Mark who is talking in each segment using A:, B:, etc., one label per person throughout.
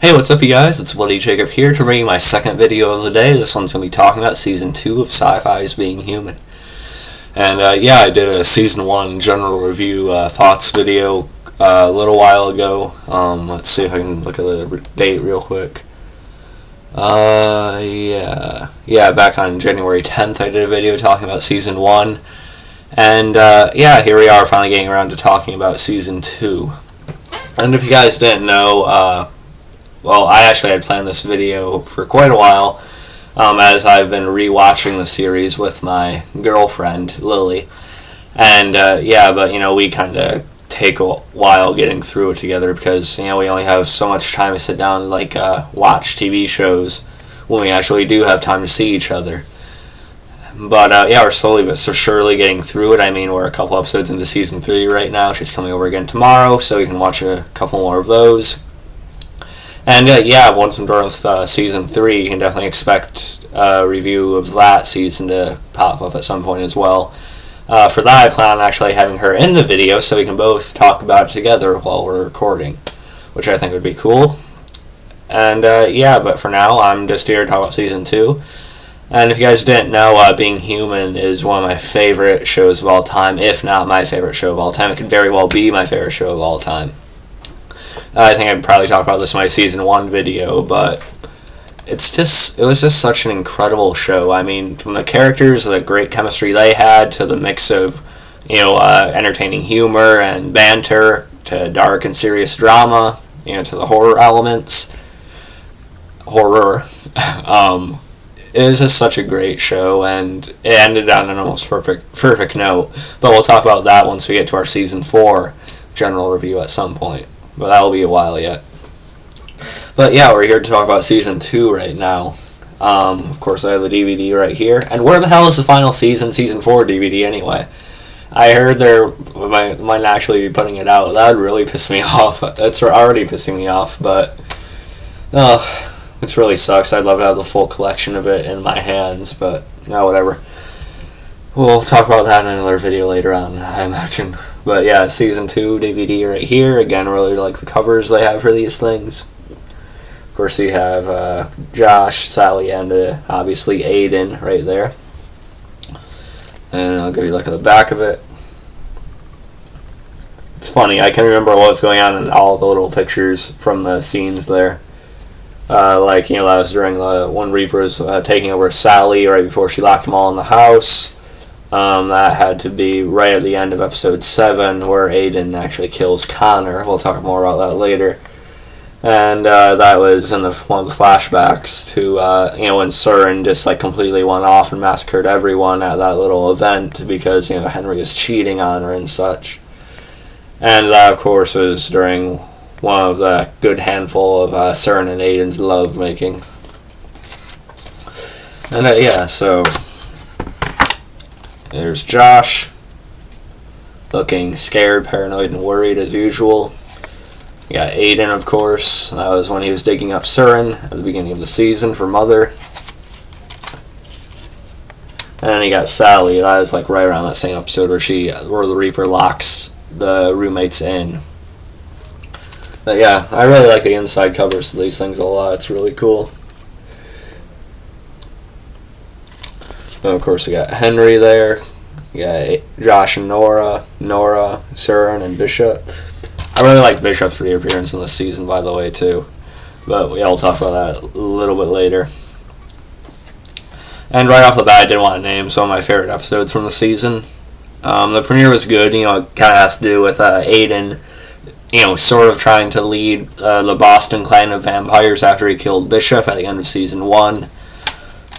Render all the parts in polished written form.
A: Hey, what's up you guys? It's Bloody Jacob here to bring you my second video of the day. This one's going to be talking about Season 2 of Syfy's Being Human. And yeah, I did a Season 1 general review thoughts video a little while ago. Let's see if I can look at the date real quick. Yeah, back on January 10th I did a video talking about Season 1. And yeah, here we are finally getting around to talking about Season 2. And if you guys didn't know, well, I actually had planned this video for quite a while, as I've been rewatching the series with my girlfriend, Lily. And, yeah, but, we kind of take a while getting through it together because, we only have so much time to sit down and, watch TV shows when we actually do have time to see each other. But, yeah, we're slowly but surely getting through it. I mean, we're a couple episodes into Season 3 right now. She's coming over again tomorrow, so we can watch a couple more of those. And yeah, once I'm done with Season 3, you can definitely expect a review of that season to pop up at some point as well. For that, I plan on actually having her in the video so we can both talk about it together while we're recording, which I think would be cool. And yeah, but for now, I'm just here to talk about Season 2. And if you guys didn't know, Being Human is one of my favorite shows of all time, if not my favorite show of all time. It could very well be my favorite show of all time. I think I'd probably talk about this in my Season 1 video, but it was just such an incredible show. I mean, from the characters, the great chemistry they had, to the mix of, entertaining humor and banter, to dark and serious drama, to the horror elements. It was just such a great show, and it ended on an almost perfect note. But we'll talk about that once we get to our Season 4 general review at some point. But that will be a while yet. But yeah, we're here to talk about Season 2 right now. Of course, I have the DVD right here. And where the hell is the final Season 4 DVD anyway? I heard they might actually be putting it out. That would really piss me off. It's already pissing me off, but it really sucks. I'd love to have the full collection of it in my hands, but no, whatever. We'll talk about that in another video later on, I imagine. But yeah, Season 2 DVD right here. Again, really like the covers they have for these things. Of course, you have Josh, Sally, and obviously Aiden right there. And I'll give you a look at the back of it. It's funny, I can remember what was going on in all the little pictures from the scenes there. That was during the one Reaper was taking over Sally right before she locked them all in the house. That had to be right at the end of episode 7 where Aiden actually kills Connor. We'll talk more about that later. And that was in one of the flashbacks to when Surin just completely went off and massacred everyone at that little event because Henry was cheating on her and such. And that of course was during one of the good handful of Surin and Aiden's love making. And yeah, so there's Josh, looking scared, paranoid, and worried as usual. You got Aiden, of course. That was when he was digging up Surin at the beginning of the season for Mother. And then you got Sally. That was right around that same episode where the Reaper locks the roommates in. But yeah, I really like the inside covers of these things a lot. It's really cool. And of course, you got Henry there. You got Josh and Nora, Surin, and Bishop. I really like Bishop's reappearance in this season, by the way, too. But we'll talk about that a little bit later. And right off the bat, I did want to name some of my favorite episodes from the season. The premiere was good. It kind of has to do with Aiden, sort of trying to lead the Boston clan of vampires after he killed Bishop at the end of Season 1.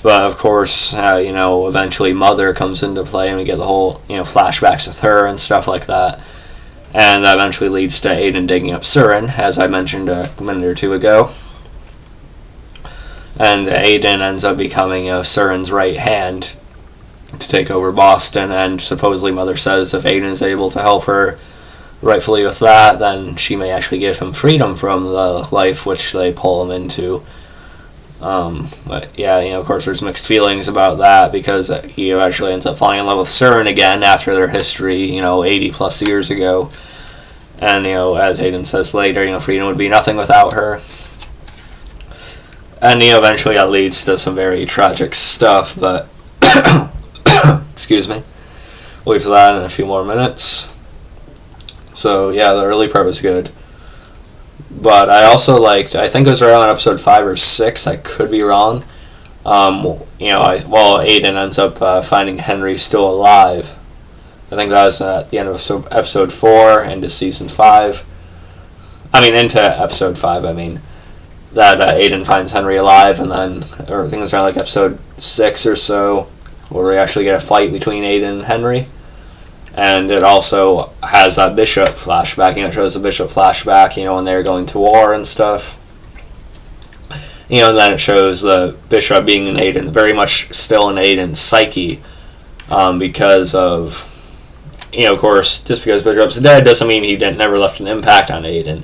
A: But of course, eventually Mother comes into play and we get the whole, flashbacks with her and stuff like that. And that eventually leads to Aiden digging up Surin, as I mentioned a minute or two ago. And Aiden ends up becoming Surin's right hand to take over Boston, and supposedly Mother says if Aiden is able to help her rightfully with that, then she may actually give him freedom from the life which they pull him into. But yeah, of course there's mixed feelings about that because he actually ends up falling in love with Surin again after their history, 80 plus years ago. And, as Aiden says later, freedom would be nothing without her. And eventually that leads to some very tragic stuff, but excuse me, we'll get to that in a few more minutes. So yeah, the early part was good. But I also liked, I think it was around episode 5 or 6, I could be wrong. Aiden ends up finding Henry still alive. I think that was at the end of episode 4 into season 5. Into episode 5, that Aiden finds Henry alive, and then, or I think it's around like episode 6 or so, where we actually get a fight between Aiden and Henry. And it also has that Bishop flashback, it shows the Bishop flashback, when they're going to war and stuff. And then it shows the Bishop being in Aiden, very much still in Aiden's psyche, because of, of course, just because Bishop's dead doesn't mean he never left an impact on Aiden.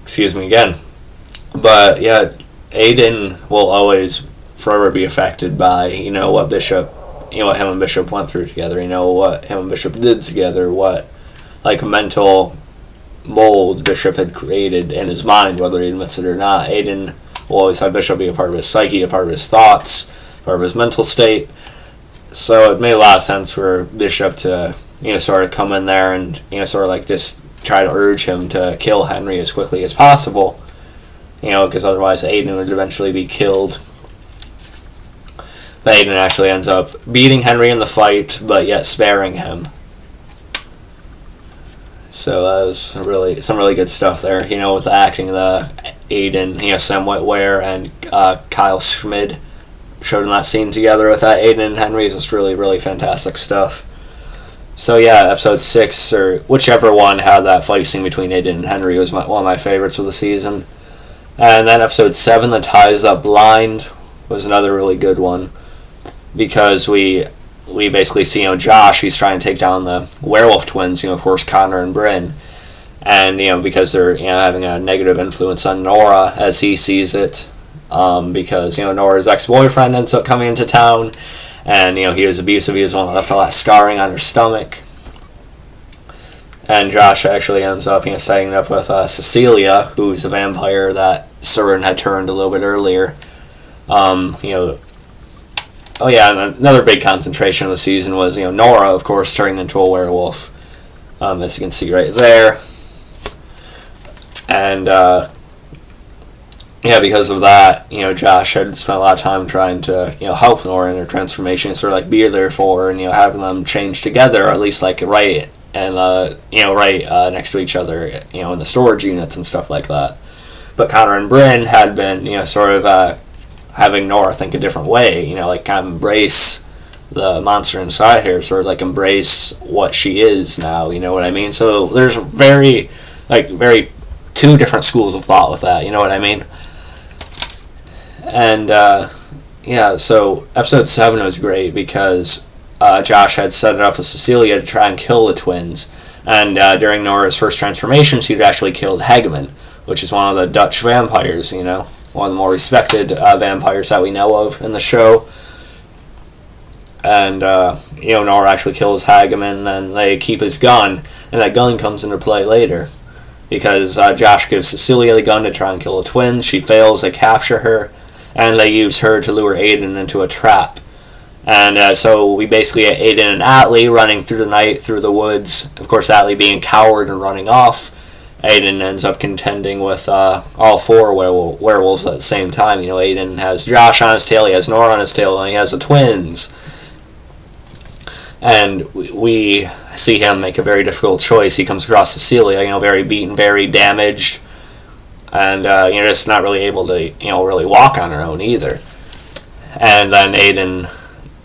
A: Excuse me again. But yeah, Aiden will always forever be affected by, what Bishop, what him and Bishop went through together, what him and Bishop did together, what, mental mold Bishop had created in his mind, whether he admits it or not. Aiden will always have Bishop be a part of his psyche, a part of his thoughts, part of his mental state. So it made a lot of sense for Bishop to, sort of come in there and, just try to urge him to kill Henry as quickly as possible, because otherwise Aiden would eventually be killed. But Aiden actually ends up beating Henry in the fight, but yet sparing him. So that was some really good stuff there, with the acting, the Aiden, Sam Witwer and Kyle Schmid showed in that scene together with that Aiden and Henry. Is just really, really fantastic stuff. So yeah, episode 6, or whichever one had that fight scene between Aiden and Henry, was one of my favorites of the season. And then episode 7, The Ties That Blind, was another really good one, because we basically see, Josh, he's trying to take down the werewolf twins, of course, Connor and Bryn. And, because they're, having a negative influence on Nora, as he sees it, because, Nora's ex-boyfriend ends up coming into town, and, he was abusive, he was the one that left all that scarring on her stomach. And Josh actually ends up, setting it up with Cecilia, who's a vampire that Surin had turned a little bit earlier. Oh yeah, and another big concentration of the season was, Nora, of course, turning into a werewolf, as you can see right there. And, because of that, Josh had spent a lot of time trying to, help Nora in her transformation, sort of, be there for her, and, having them change together, or at least, right, and, right next to each other, in the storage units and stuff like that. But Connor and Bryn had been, sort of, having Nora think a different way, kind of embrace the monster inside her, sort of embrace what she is now, you know what I mean? So there's very two different schools of thought with that, you know what I mean? And so episode 7 was great because Josh had set it up with Cecilia to try and kill the twins, and during Nora's first transformation, she'd actually killed Hegman, which is one of the Dutch vampires, one of the more respected vampires that we know of in the show. And, Nora actually kills Hageman, and then they keep his gun, and that gun comes into play later. Because Josh gives Cecilia the gun to try and kill the twins, she fails, they capture her, and they use her to lure Aiden into a trap. And so we basically get Aiden and Atlee running through the night, through the woods. Of course, Atlee being a coward and running off. Aiden ends up contending with all 4 werewolves at the same time. Aiden has Josh on his tail, he has Nora on his tail, and he has the twins. And we see him make a very difficult choice. He comes across Cecilia, very beaten, very damaged, and just not really able to, really walk on her own either. And then Aiden,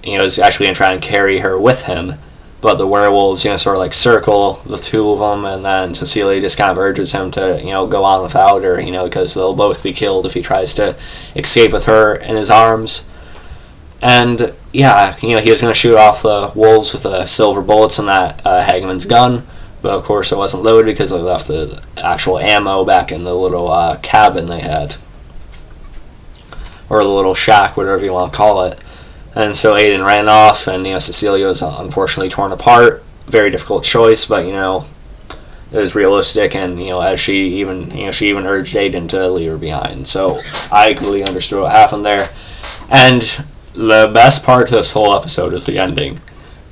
A: is actually going to try and carry her with him. But the werewolves, sort of circle the two of them, and then Cecilia just kind of urges him to, go on without her, because they'll both be killed if he tries to escape with her in his arms. And, he was going to shoot off the wolves with the silver bullets in that Hageman's gun, but of course it wasn't loaded because they left the actual ammo back in the little cabin they had. Or the little shack, whatever you want to call it. And so Aiden ran off, and Cecilia was unfortunately torn apart. Very difficult choice, but it was realistic, and as she even urged Aiden to leave her behind. So I completely understood what happened there. And the best part of this whole episode is the ending,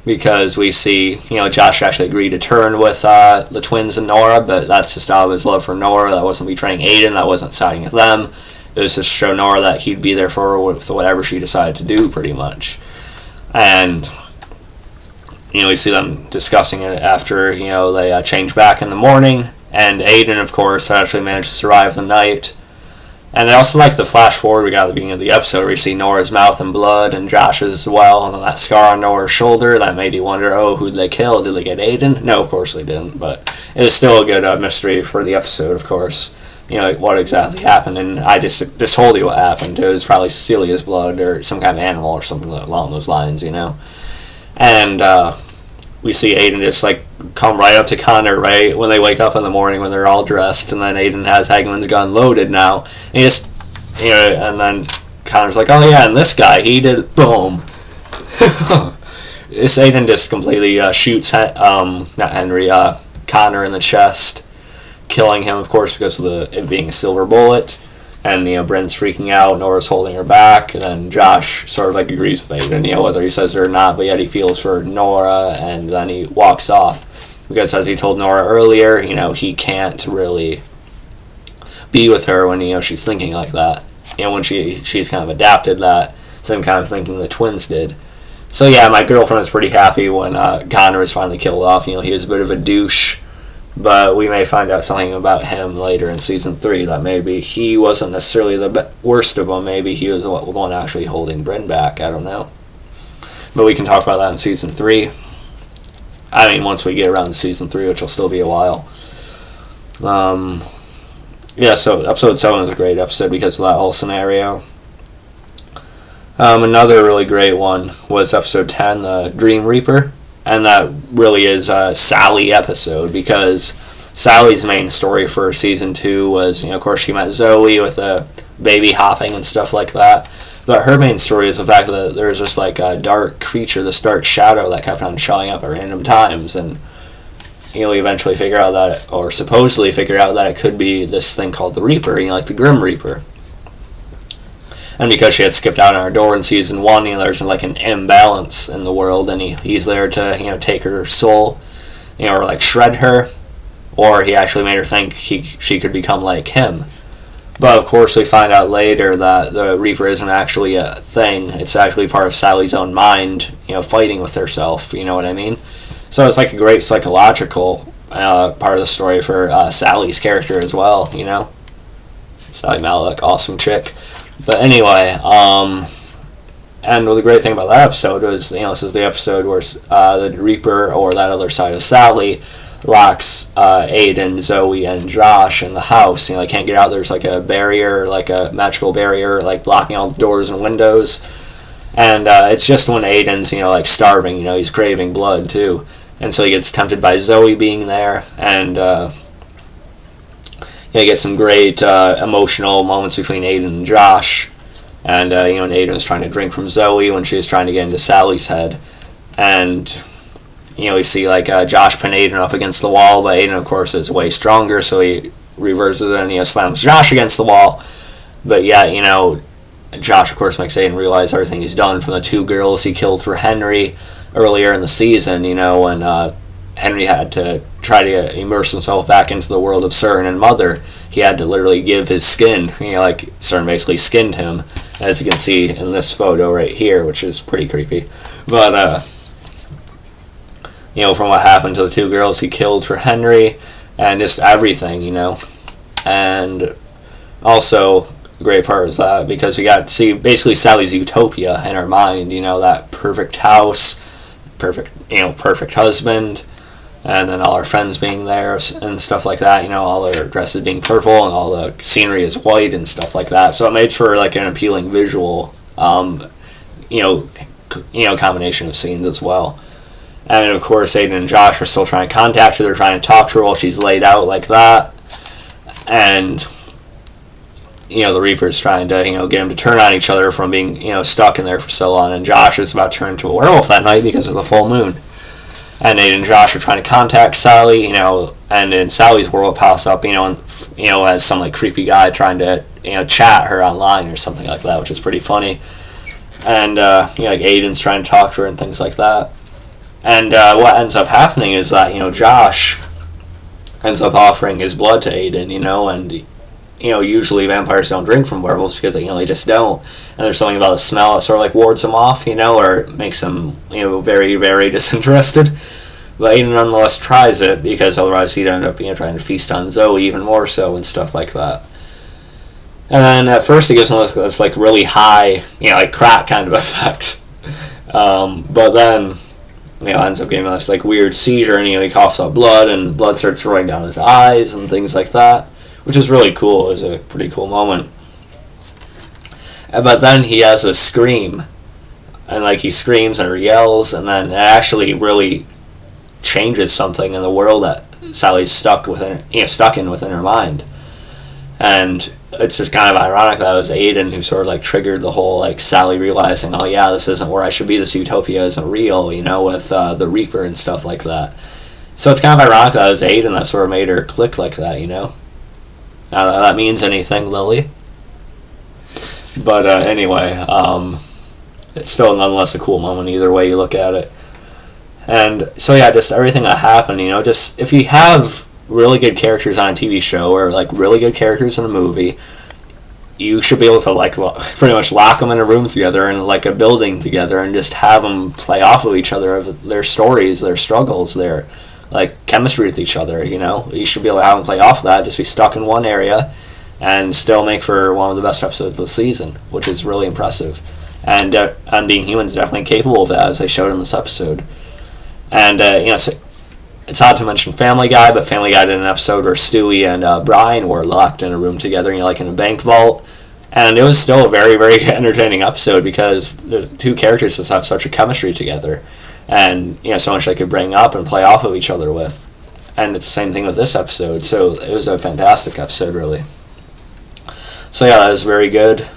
A: because we see Josh actually agreed to turn with the twins and Nora, but that's just out of his love for Nora. That wasn't betraying Aiden. That wasn't siding with them. It was just to show Nora that he'd be there for her with whatever she decided to do, pretty much. And we see them discussing it after they change back in the morning, and Aiden, of course, actually managed to survive the night. And I also like the flash forward we got at the beginning of the episode, where you see Nora's mouth and blood, and Josh's as well, and that scar on Nora's shoulder. That made you wonder, who'd they kill? Did they get Aiden? No, of course they didn't, but it was still a good mystery for the episode, of course. What exactly happened, and I just told you what happened. It was probably Celia's blood, or some kind of animal, or something along those lines, And we see Aiden just come right up to Connor right when they wake up in the morning when they're all dressed, and then Aiden has Hageman's gun loaded now. And he just and then Connor's like, oh yeah, and this guy, he did boom. This Aiden just completely shoots not Henry, Connor in the chest, killing him, of course, because of it being a silver bullet. And Bryn's freaking out, Nora's holding her back, and then Josh sort of agrees with Aiden, whether he says it or not, but yet he feels for Nora, and then he walks off, because as he told Nora earlier, he can't really be with her when she's thinking like that, when she's kind of adapted that same kind of thinking the twins did. So yeah, my girlfriend was pretty happy when Connor was finally killed off. He was a bit of a douche, but we may find out something about him later in season 3, that maybe he wasn't necessarily the worst of them. Maybe he was the one actually holding Bryn back. I don't know. But we can talk about that in season 3. I mean, once we get around to season 3, which will still be a while. Yeah, so episode 7 is a great episode because of that whole scenario. Another really great one was episode 10, the Dream Reaper. And that really is a Sally episode, because Sally's main story for season 2 was, of course, she met Zoe with a baby hopping and stuff like that. But her main story is the fact that there's this a dark creature, this dark shadow that kept on showing up at random times. And, we eventually figure out that, or supposedly figure out that it could be this thing called the Reaper, the Grim Reaper. And because she had skipped out on her door in season 1, there's an imbalance in the world, and he's there to take her soul, or shred her, or he actually made her think she could become like him. But of course, we find out later that the Reaper isn't actually a thing. It's actually part of Sally's own mind, fighting with herself. You know what I mean? So it's a great psychological part of the story for Sally's character as well. Sally Malik, awesome chick. But anyway, and the great thing about that episode was, this is the episode where the Reaper, or that other side of Sally, locks Aiden, Zoe, and Josh in the house. They can't get out. There's a barrier, a magical barrier, blocking all the doors and windows. And it's just when Aiden's, starving, he's craving blood too. And so he gets tempted by Zoe being there, and you get some great emotional moments between Aiden and Josh. And, and Aiden was trying to drink from Zoe when she was trying to get into Sally's head. And, we see, Josh pin Aiden up against the wall, but Aiden, of course, is way stronger, so he reverses it and slams Josh against the wall. But, yeah, Josh, of course, makes Aiden realize everything he's done from the 2 girls he killed for Henry earlier in the season, when Henry had to try to immerse himself back into the world of Cern and Mother. He had to literally give his skin, Cern basically skinned him, as you can see in this photo right here, which is pretty creepy. But, from what happened to the 2 girls he killed for Henry, and just everything, And also, the great part is that, because we got to see basically Sally's utopia in her mind, that perfect house, perfect husband, and then all our friends being there and stuff like that, all their dresses being purple and all the scenery is white and stuff like that. So it made for an appealing visual, combination of scenes as well. And of course, Aiden and Josh are still trying to contact her. They're trying to talk to her while she's laid out like that. And, the Reaper's trying to, get them to turn on each other from being, stuck in there for so long. And Josh is about to turn into a werewolf that night because of the full moon. And Aiden and Josh are trying to contact Sally, and in Sally's world pops up, as some like creepy guy trying to chat her online or something like that, which is pretty funny. And like Aiden's trying to talk to her and things like that. And what ends up happening is that Josh ends up offering his blood to Aiden, and usually vampires don't drink from werewolves because they just don't. And there's something about the smell that sort of like wards them off, or makes them very, very disinterested. But Aiden nonetheless tries it because otherwise he'd end up trying to feast on Zoe even more so and stuff like that. And then at first it gives him this like really high, like crack kind of effect. But then ends up getting this like weird seizure, and he coughs up blood, and blood starts rolling down his eyes and things like that, which is really cool. It was a pretty cool moment. But then he has a scream, and like he screams or yells, and then it actually really changes something in the world that Sally's stuck in within her mind. And it's just kind of ironic that it was Aiden who sort of like triggered the whole like Sally realizing, oh yeah, this isn't where I should be, this utopia isn't real, with the Reaper and stuff like that. So it's kind of ironic that it was Aiden that sort of made her click like that, Not that that means anything, Lily. But anyway, it's still nonetheless a cool moment either way you look at it. And so yeah, just everything that happened, just if you have really good characters on a TV show or like really good characters in a movie, you should be able to like pretty much lock them in a room together in like a building together and just have them play off of each other, of their stories, their struggles, their like chemistry with each other. You should be able to have them play off of that, just be stuck in one area and still make for one of the best episodes of the season, which is really impressive. And Being Human's definitely capable of that, as they showed in this episode. And so it's odd to mention Family Guy, but Family Guy did an episode where Stewie and Brian were locked in a room together, like in a bank vault. And it was still a very, very entertaining episode because the two characters just have such a chemistry together. And, so much they could bring up and play off of each other with. And it's the same thing with this episode. So it was a fantastic episode, really. So yeah, that was very good.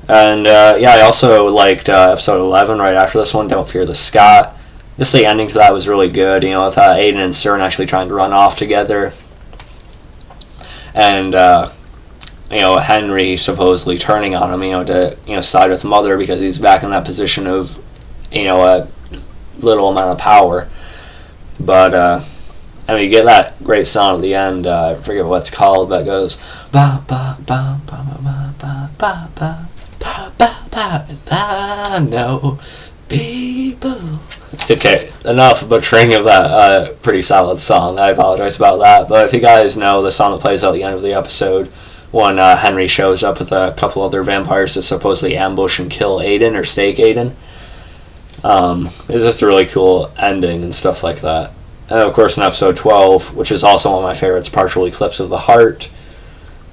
A: And I also liked episode 11 right after this one, Don't Fear the Scott. Just the ending to that was really good, with Aiden and Cern actually trying to run off together. And, Henry supposedly turning on him, to, side with Mother because he's back in that position of, a little amount of power. But, you get that great song at the end, I forget what it's called, but it goes, ba ba ba ba ba ba ba ba ba ba ba I know people. Okay, enough butchering of that pretty solid song. I apologize about that. But if you guys know the song that plays at the end of the episode, when Henry shows up with a couple other vampires to supposedly ambush and kill Aiden or stake Aiden, it's just a really cool ending and stuff like that. And of course in episode 12, which is also one of my favorites, Partial Eclipse of the Heart,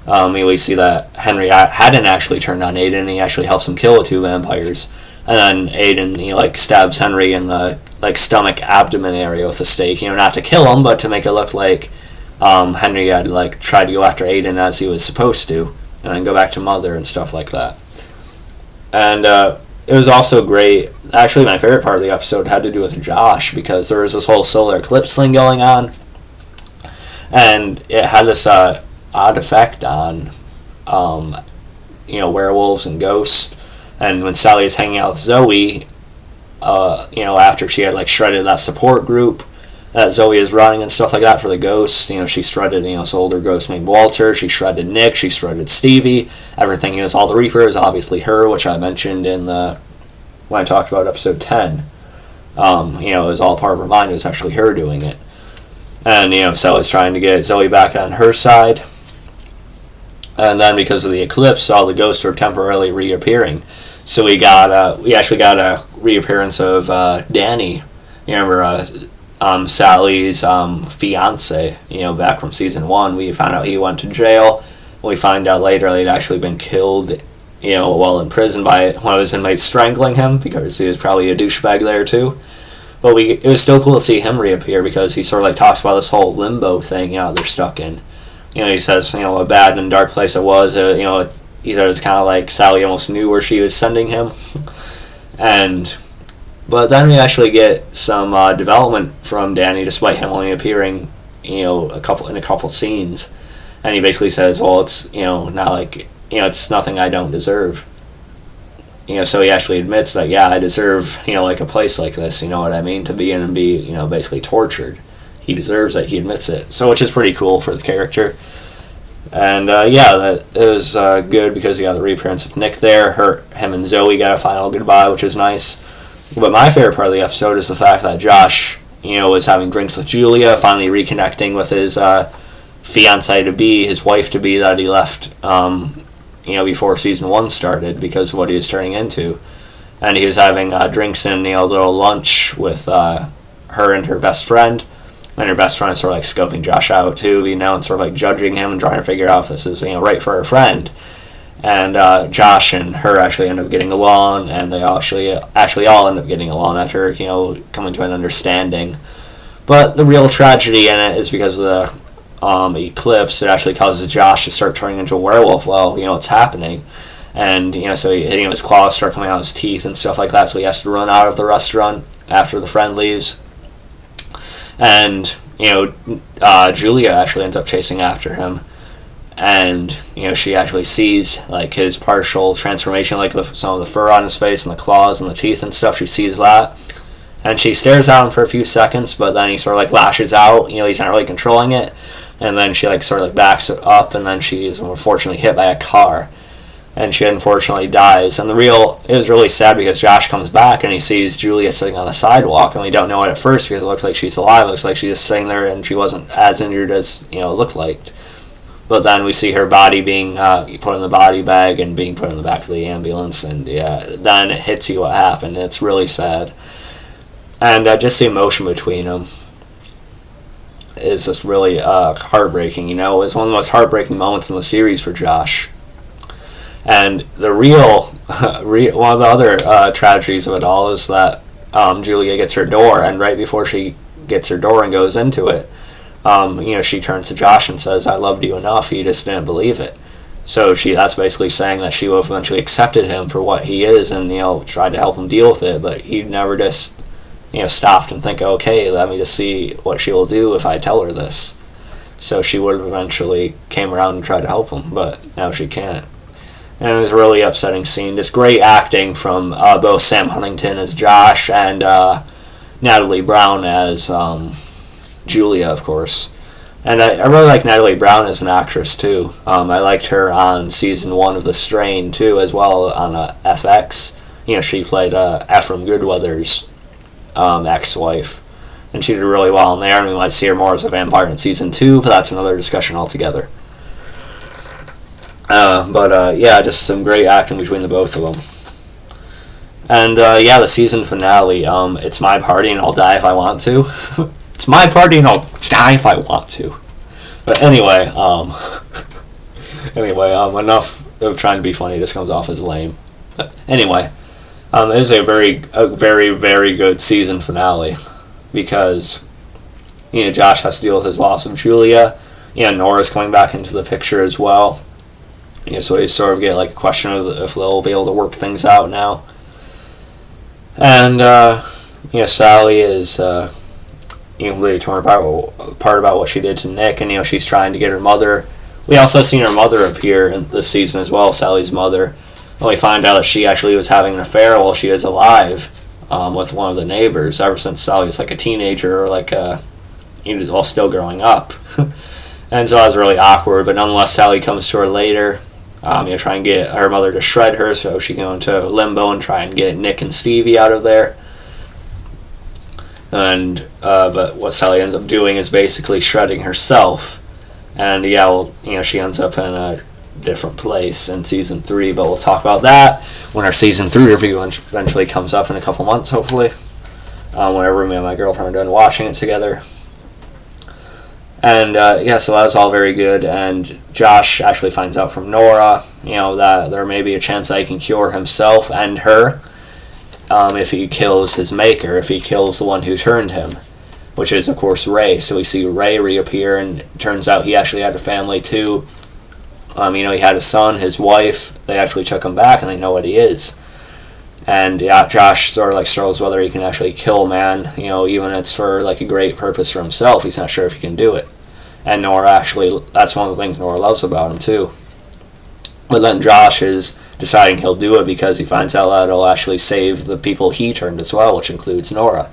A: we see that Henry hadn't actually turned on Aiden, and he actually helps him kill the two vampires. And then Aiden, stabs Henry in the, stomach abdomen area with a stake, not to kill him, but to make it look like Henry had, tried to go after Aiden as he was supposed to, and then go back to Mother and stuff like that. And it was also great. Actually, my favorite part of the episode had to do with Josh, because there was this whole solar eclipse thing going on, and it had this odd effect on, werewolves and ghosts. And when Sally is hanging out with Zoe, after she had shredded that support group that Zoe is running and stuff like that for the ghosts, she shredded this older ghost named Walter. She shredded Nick. She shredded Stevie. Everything all the Reaper is obviously her, which I mentioned in when I talked about episode 10. It was all part of her mind. It was actually her doing it, and Sally's trying to get Zoe back on her side. And then because of the eclipse, all the ghosts are temporarily reappearing. So we actually got a reappearance of Danny. You remember Sally's fiance? Back from season 1, we found out he went to jail. We find out later that he'd actually been killed, while in prison by one of his inmates strangling him because he was probably a douchebag there too. But it was still cool to see him reappear because he sort of talks about this whole limbo thing, they're stuck in. He says, a bad and dark place it was. He said it was kind of like Sally almost knew where she was sending him. But then we actually get some development from Danny, despite him only appearing, a couple scenes, and he basically says, well, it's not like it's nothing I don't deserve. So he actually admits that, yeah, I deserve like a place like this. You know what I mean? To be in and be basically tortured. He deserves it. He admits it. So which is pretty cool for the character. And that it was good because you got the reappearance of Nick there. Him and Zoe got a final goodbye, which is nice. But my favorite part of the episode is the fact that Josh, was having drinks with Julia, finally reconnecting with his fiancée to be, his wife to be that he left, before season 1 started because of what he was turning into. And he was having drinks and a little lunch with her and her best friend. And her best friend is sort of like scoping Josh out too, and sort of like judging him and trying to figure out if this is right for her friend. And Josh and her actually end up getting along, and they actually all end up getting along after coming to an understanding. But the real tragedy in it is because of the eclipse. It actually causes Josh to start turning into a werewolf while it's happening. And so hitting his claws start coming out of his teeth and stuff like that. So he has to run out of the restaurant after the friend leaves. And Julia actually ends up chasing after him, and she actually sees like his partial transformation, like some of the fur on his face and the claws and the teeth and stuff. She sees that, and she stares at him for a few seconds, but then he sort of like lashes out. He's not really controlling it, and then she like sort of like backs up, and then she is unfortunately hit by a car. And she unfortunately dies. And it was really sad because Josh comes back and he sees Julia sitting on the sidewalk, and we don't know it at first because it looks like she's alive. It looks like she's just sitting there and she wasn't as injured as it looked like. But then we see her body being put in the body bag and being put in the back of the ambulance, and then it hits you what happened. It's really sad. And just the emotion between them is just really heartbreaking. It was one of the most heartbreaking moments in the series for Josh. And the one of the other tragedies of it all is that Julia gets her door, and right before she gets her door and goes into it, she turns to Josh and says, "I loved you enough, you just didn't believe it." So that's basically saying that she would have eventually accepted him for what he is and tried to help him deal with it, but he never just stopped and think, okay, let me just see what she will do if I tell her this. So she would have eventually came around and tried to help him, but now she can't. And it was a really upsetting scene. Just great acting from both Sam Huntington as Josh and Natalie Brown as Julia, of course. And I really like Natalie Brown as an actress, too. I liked her on Season 1 of The Strain, too, as well on FX. She played Ephraim Goodweather's ex-wife. And she did really well in there, and we might see her more as a vampire in Season 2, but that's another discussion altogether. Just some great acting between the both of them. And the season finale, it's my party and I'll die if I want to. It's my party and I'll die if I want to. But anyway, enough of trying to be funny. This comes off as lame. But anyway, it is a very, very good season finale because Josh has to deal with his loss of Julia. Nora's coming back into the picture as well. So you sort of get like a question of if they'll be able to work things out now. And Sally is really torn apart about what she did to Nick, and she's trying to get her mother. We also seen her mother appear in this season as well, Sally's mother. And we find out that she actually was having an affair while she was alive with one of the neighbors ever since Sally was like a teenager or like while still growing up. And so that was really awkward, but nonetheless Sally comes to her later, try and get her mother to shred her so she can go into limbo and try and get Nick and Stevie out of there. And but what Sally ends up doing is basically shredding herself. And she ends up in a different place in season 3, but we'll talk about that when our season 3 review eventually comes up in a couple months, hopefully. Whenever me and my girlfriend are done watching it together. And so that was all very good, and Josh actually finds out from Nora, that there may be a chance that he can cure himself and her if he kills his maker, if he kills the one who turned him, which is, of course, Ray. So we see Ray reappear, and it turns out he actually had a family, too. He had a son, his wife. They actually took him back, and they know what he is. And Josh sort of like struggles whether he can actually kill man, even if it's for like a great purpose for himself. He's not sure if he can do it. And Nora actually, that's one of the things Nora loves about him too. But then Josh is deciding he'll do it because he finds out that it'll actually save the people he turned as well, which includes Nora.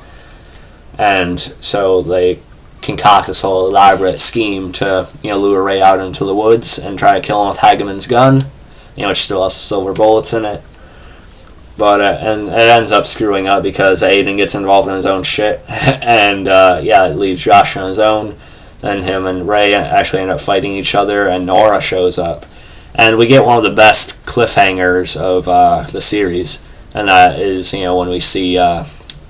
A: And so they concoct this whole elaborate scheme to, lure Ray out into the woods and try to kill him with Hageman's gun, which still has silver bullets in it. But and it ends up screwing up because Aiden gets involved in his own shit, and it leaves Josh on his own. Then him and Ray actually end up fighting each other, and Nora shows up. And we get one of the best cliffhangers of the series, and that is, when we see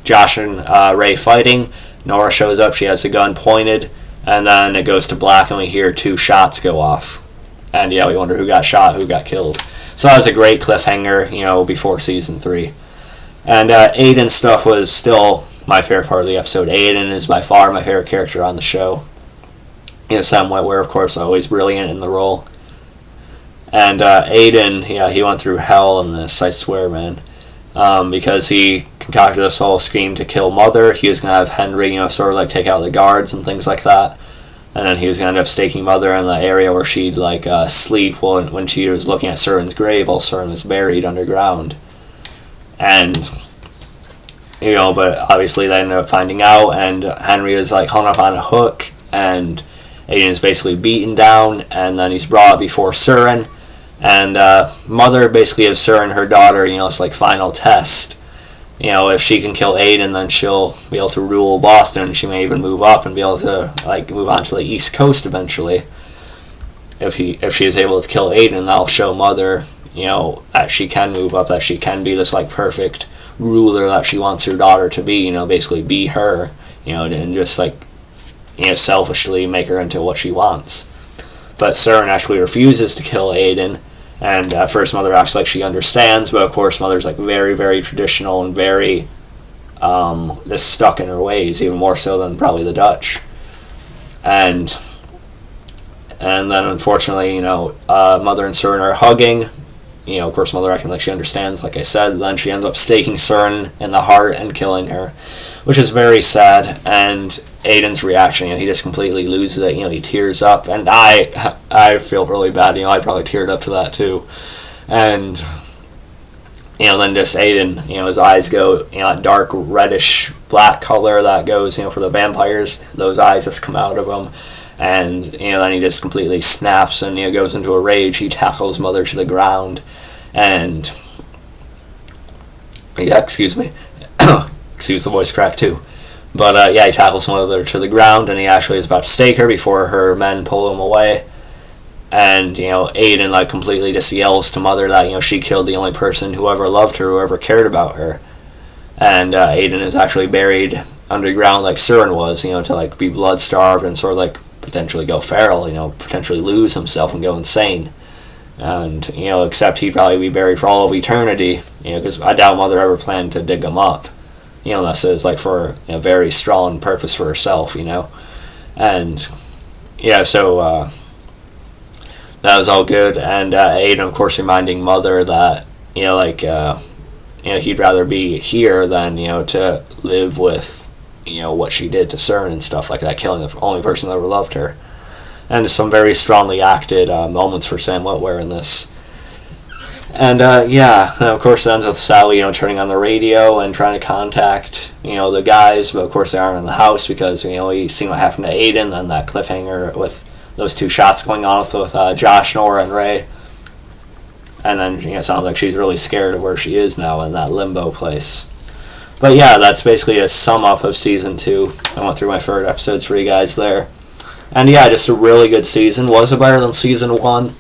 A: Josh and Ray fighting, Nora shows up, she has the gun pointed, and then it goes to black and we hear 2 shots go off. And we wonder who got shot, who got killed. So that was a great cliffhanger, before season 3. And Aiden's stuff was still my favorite part of the episode. Aiden is by far my favorite character on the show. Sam Witwer, of course, always brilliant in the role. And Aiden, he went through hell in this, I swear, man. Because he concocted this whole scheme to kill Mother. He was going to have Henry, sort of like take out the guards and things like that. And then he was going to end up staking Mother in the area where she'd sleep when she was looking at Surin's grave while Surin was buried underground. And, but obviously they ended up finding out, and Henry was hung up on a hook, and Aiden is basically beaten down, and then he's brought before Surin. And Mother basically gives Surin her daughter, it's final test. If she can kill Aiden, then she'll be able to rule Boston. She may even move up and be able to move on to the East Coast eventually. If she is able to kill Aiden, that'll show Mother, that she can move up, that she can be this perfect ruler that she wants her daughter to be. Basically be her, and just selfishly make her into what she wants. But Surin actually refuses to kill Aiden. And at first, Mother acts like she understands, but of course, Mother's very, very traditional and very just stuck in her ways, even more so than probably the Dutch. And then, unfortunately, Mother and Surin are hugging. Of course, Mother acting like she understands, like I said. Then she ends up staking Surin in the heart and killing her, which is very sad. And Aiden's reaction, he just completely loses it. He tears up, and I feel really bad. I probably teared up to that too. And then just Aiden, his eyes go, that dark reddish black color that goes, for the vampires. Those eyes just come out of him, and then he just completely snaps and goes into a rage. He tackles Mother to the ground, and excuse me, excuse the voice crack too. But, he tackles Mother to the ground, and he actually is about to stake her before her men pull him away. And, Aiden, completely just yells to Mother that, she killed the only person who ever loved her, who ever cared about her. And, Aiden is actually buried underground like Surin was, to, be blood-starved and sort of, potentially go feral, potentially lose himself and go insane. And, except he'd probably be buried for all of eternity, because I doubt Mother ever planned to dig him up. Unless it was for a very strong purpose for herself, and so that was all good. And Aiden, of course, reminding Mother that he'd rather be here than to live with what she did to Surin and stuff like that, killing the only person that ever loved her. And some very strongly acted moments for Sam Witwer in this. And, and of course it ends with Sally, turning on the radio and trying to contact, the guys, but of course they aren't in the house because, we seen what happened to Aiden, and that cliffhanger with those 2 shots going on with Josh, Nora, and Ray. And then, it sounds like she's really scared of where she is now in that limbo place. But yeah, that's basically a sum up of season 2. I went through my favorite episodes for you guys there. And yeah, just a really good season. Was it better than season 1?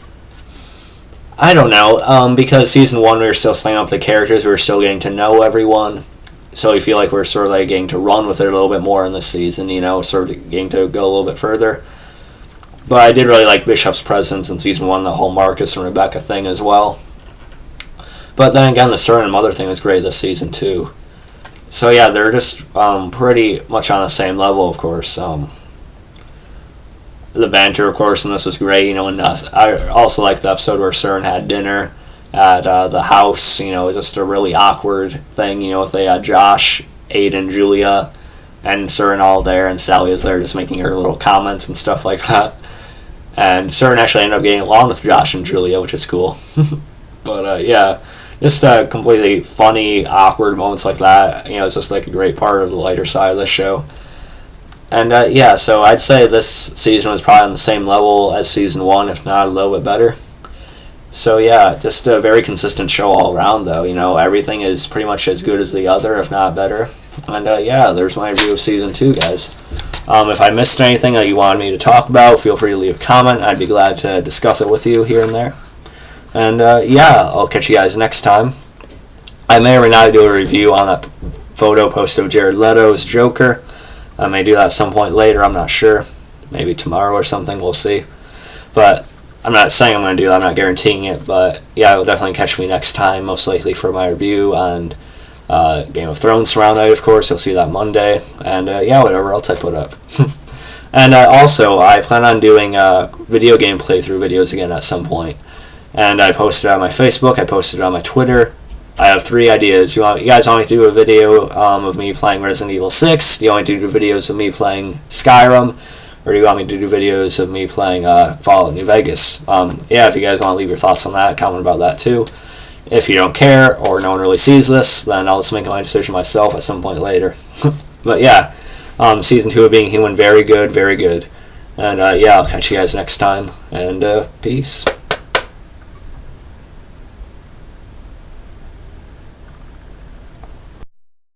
A: I don't know, because season 1 we were still setting up the characters, we were still getting to know everyone, so I feel like we're sort of getting to run with it a little bit more in this season, sort of getting to go a little bit further. But I did really like Bishop's presence in season 1, the whole Marcus and Rebecca thing as well. But then again, the Surin and Mother thing was great this season too. So yeah, they're just pretty much on the same level, of course. The banter, of course, and this was great, and I also liked the episode where Surin had dinner at the house, it was just a really awkward thing, if they had Josh, Aiden, Julia, and Sir and all there, and Sally is there just making her little comments and stuff like that. And Sir actually ended up getting along with Josh and Julia, which is cool. But yeah, just completely funny, awkward moments like that. It's just like a great part of the lighter side of the show. And yeah, so I'd say this season was probably on the same level as season 1, if not a little bit better. So yeah, just a very consistent show all around, though. Everything is pretty much as good as the other, if not better. And yeah, there's my review of season 2, guys. If I missed anything that you wanted me to talk about, feel free to leave a comment. I'd be glad to discuss it with you here and there. And yeah, I'll catch you guys next time. I may or may not do a review on that photo posted of Jared Leto's Joker. I may do that at some point later, I'm not sure. Maybe tomorrow or something, we'll see. But I'm not saying I'm going to do that, I'm not guaranteeing it. But yeah, you'll definitely catch me next time, most likely for my review on Game of Thrones Surround Night, of course. You'll see that Monday. And yeah, whatever else I put up. And also, I plan on doing video game playthrough videos again at some point. And I posted it on my Facebook, I posted it on my Twitter. I have 3 ideas. You guys want me to do a video of me playing Resident Evil 6? Do you want me to do videos of me playing Skyrim? Or do you want me to do videos of me playing Fallout New Vegas? Yeah, if you guys want to leave your thoughts on that, comment about that too. If you don't care, or no one really sees this, then I'll just make my decision myself at some point later. But yeah, season 2 of Being Human, very good, very good. And yeah, I'll catch you guys next time, and peace.